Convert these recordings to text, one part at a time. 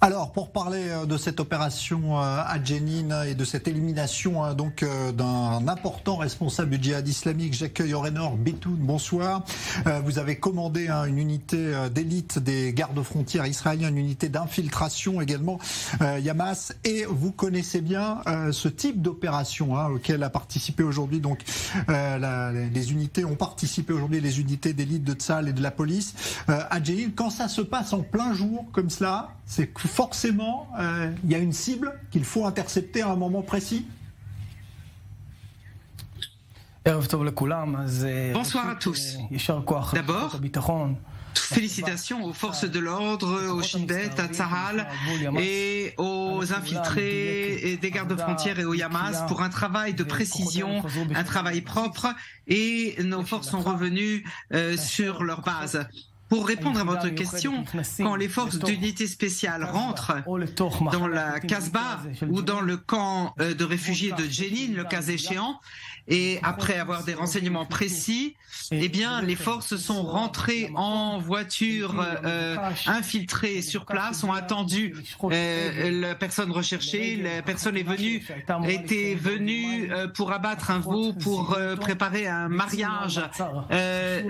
Alors, pour parler de cette opération à Jenin et de cette élimination d'un important responsable du djihad islamique, j'accueille Orenor Betoun. Bonsoir. Vous avez commandé une unité d'élite des gardes-frontières israéliens, une unité d'infiltration également, Yamas, et vous connaissez bien ce type d'opération auquel a participé aujourd'hui. Donc, les unités ont participé aujourd'hui, les unités d'élite de Tzahal et de la police à Jenin. Quand ça se passe en plein jour comme cela, c'est que forcément, il y a une cible qu'il faut intercepter à un moment précis. Bonsoir à tous. D'abord, félicitations aux forces de l'ordre, au Shin Bet, à Tzahal et aux infiltrés et des gardes-frontières et au Yamas pour un travail de précision, un travail propre, et nos forces sont revenues sur leur base. Pour répondre à votre question, quand les forces d'unité spéciale rentrent dans la Casbah ou dans le camp de réfugiés de Jenin, le cas échéant, et après avoir des renseignements précis, eh bien, les forces sont rentrées en voiture infiltrées sur place, ont attendu la personne recherchée. La personne était venue pour abattre un veau, pour préparer un mariage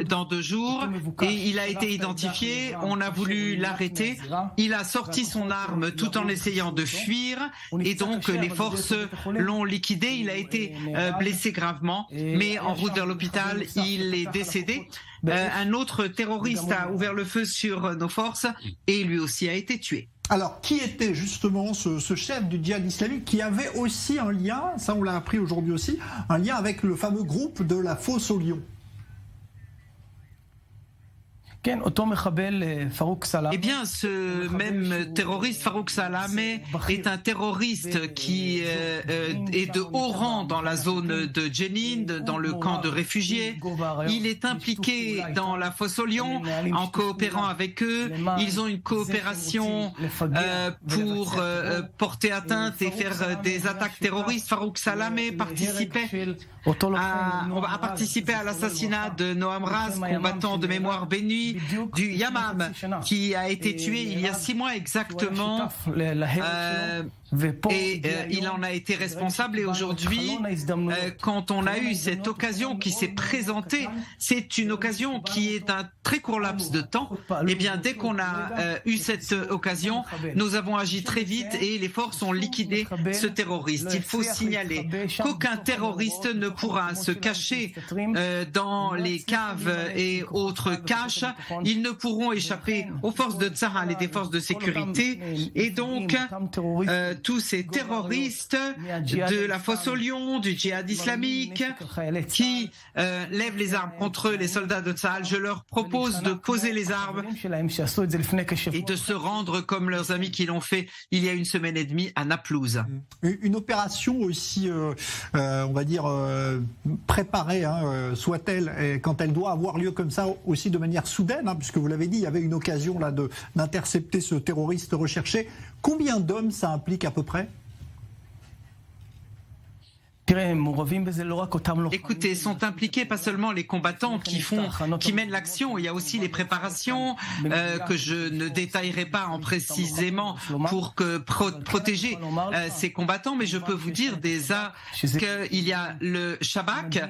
dans 2 jours, et il a été identifié. On a voulu l'arrêter. Il a sorti son arme tout en essayant de fuir, et donc les forces l'ont liquidé. Il a été blessé gravement, mais en route vers l'hôpital, il est décédé. Un autre terroriste a ouvert le feu sur nos forces et lui aussi a été tué. Alors, qui était justement ce chef du djihad islamique qui avait aussi un lien, ça on l'a appris aujourd'hui aussi, un lien avec le fameux groupe de la Fosse au Lion? Eh bien, ce même terroriste, Farouk Salameh, est un terroriste qui est de haut rang dans la zone de Jenin, dans le camp de réfugiés. Il est impliqué dans la Fosse au Lion en coopérant avec eux. Ils ont une coopération pour porter atteinte et faire des attaques terroristes. Farouk Salameh a participé à l'assassinat de Noam Raz, combattant de mémoire bénie, du Yamam, qui a été tué il y a 6 mois exactement, et il en a été responsable. Et aujourd'hui, quand on a eu cette occasion qui s'est présentée, c'est une occasion qui est un très court laps de temps. Et bien, dès qu'on a eu cette occasion, nous avons agi très vite et les forces ont liquidé ce terroriste. Il faut signaler qu'aucun terroriste ne pourra se cacher dans les caves et autres caches. Ils ne pourront échapper aux forces de Tzahal et des forces de sécurité. Et donc, tous ces terroristes de la Fosse au Lion, du djihad islamique, qui lèvent les armes contre les soldats de Tzahal, je leur propose de poser les armes et de se rendre comme leurs amis qui l'ont fait il y a 1 semaine et demie à Naplouse. Une opération aussi, on va dire, préparée, soit-elle, quand elle doit avoir lieu comme ça, aussi de manière soudaine, puisque vous l'avez dit, il y avait une occasion là d'intercepter ce terroriste recherché. Combien d'hommes ça implique à peu près? Écoutez, sont impliqués pas seulement les combattants qui mènent l'action, il y a aussi les préparations que je ne détaillerai pas précisément pour protéger ces combattants, mais je peux vous dire qu'il y a le Shabak,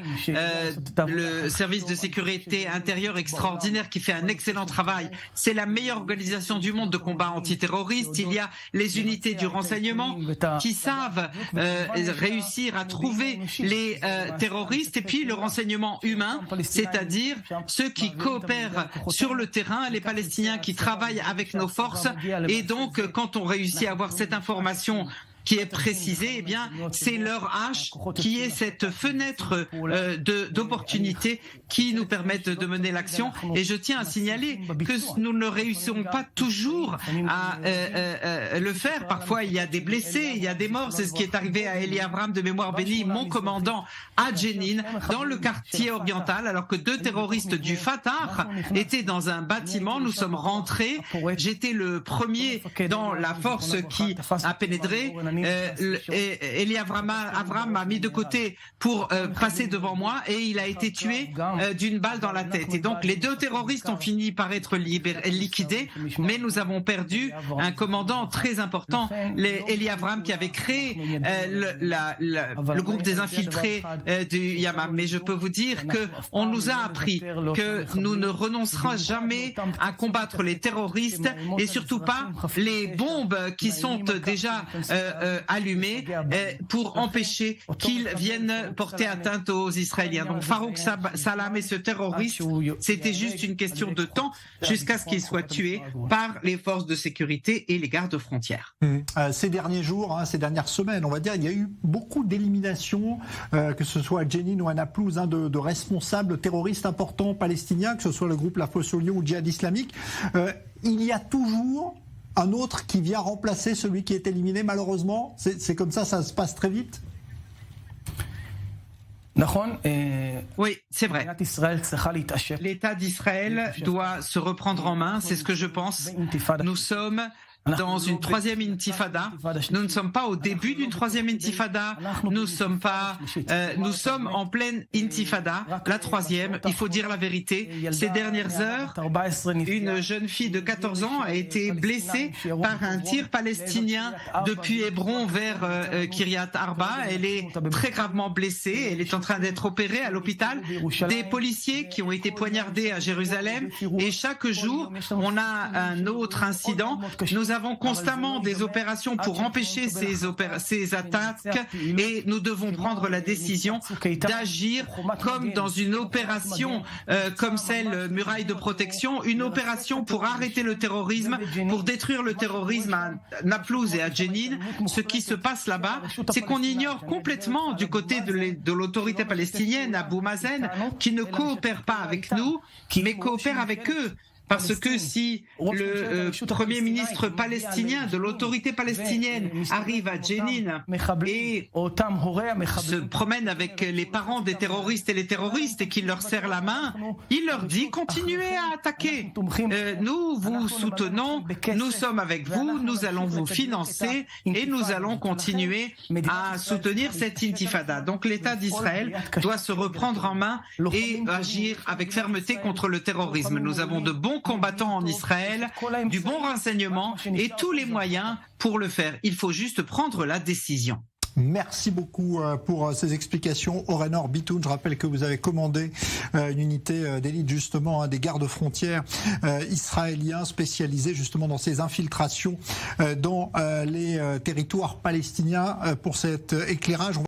le service de sécurité intérieure extraordinaire qui fait un excellent travail. C'est la meilleure organisation du monde de combat antiterroriste. Il y a les unités du renseignement qui savent réussir à trouver les terroristes, et puis le renseignement humain, c'est-à-dire ceux qui coopèrent sur le terrain, les Palestiniens qui travaillent avec nos forces. Et donc, quand on réussit à avoir cette information qui est précisé, eh bien, c'est leur hache qui est cette fenêtre d'opportunité qui nous permettent de mener l'action. Et je tiens à signaler que nous ne réussissons pas toujours à le faire. Parfois, il y a des blessés, il y a des morts. C'est ce qui est arrivé à Eli Abraham de mémoire bénie, mon commandant à Jenin, dans le quartier oriental, alors que 2 terroristes du Fatah étaient dans un bâtiment. Nous sommes rentrés. J'étais le premier dans la force qui a pénétré. Eli Avram m'a mis de côté pour passer devant moi et il a été tué d'une balle dans la tête. Et donc les deux terroristes ont fini par être liquidés, mais nous avons perdu un commandant très important, Eli Avram, qui avait créé le groupe des infiltrés du Yamam. Mais je peux vous dire que on nous a appris que nous ne renoncerons jamais à combattre les terroristes et surtout pas les bombes qui sont déjà allumées pour empêcher qu'ils viennent porter atteinte aux Israéliens. Donc Farouk Salam et ce terroriste, c'était juste une question de temps jusqu'à ce qu'il soit tué par les forces de sécurité et les gardes frontières. Ces derniers jours, ces dernières semaines, on va dire, il y a eu beaucoup d'éliminations, que ce soit à Jenin ou à Naplouse, de responsables terroristes importants palestiniens, que ce soit le groupe La Fosse au Lion ou le Djihad islamique. Il y a toujours un autre qui vient remplacer celui qui est éliminé, malheureusement. C'est comme ça se passe très vite. Oui, c'est vrai. L'État d'Israël doit se reprendre en main, c'est ce que je pense. Nous sommes dans une troisième intifada. Nous ne sommes pas au début d'une troisième intifada. Nous sommes en pleine intifada, la troisième. Il faut dire la vérité. Ces dernières heures, une jeune fille de 14 ans a été blessée par un tir palestinien depuis Hébron vers Kiryat Arba. Elle est très gravement blessée. Elle est en train d'être opérée à l'hôpital. Des policiers qui ont été poignardés à Jérusalem. Et chaque jour, on a un autre incident. Nous avons constamment des opérations pour empêcher ces attaques et nous devons prendre la décision d'agir comme dans une opération comme celle Muraille de protection, une opération pour arrêter le terrorisme, pour détruire le terrorisme à Naplouse et à Jenin. Ce qui se passe là-bas, c'est qu'on ignore complètement du côté de l'autorité palestinienne, Abou Mazen, qui ne coopère pas avec nous, mais coopère avec eux. Parce que si le premier ministre palestinien de l'autorité palestinienne arrive à Jenin et se promène avec les parents des terroristes et les terroristes et qu'il leur serre la main, il leur dit continuez à attaquer. Nous vous soutenons, nous sommes avec vous, nous allons vous financer et nous allons continuer à soutenir cette intifada. Donc l'État d'Israël doit se reprendre en main et agir avec fermeté contre le terrorisme. Nous avons de bons combattants en Israël, du bon renseignement et tous les moyens pour le faire. Il faut juste prendre la décision. Merci beaucoup pour ces explications. Orenor Bitoun, je rappelle que vous avez commandé une unité d'élite justement des gardes-frontières israéliens spécialisés justement dans ces infiltrations dans les territoires palestiniens pour cet éclairage.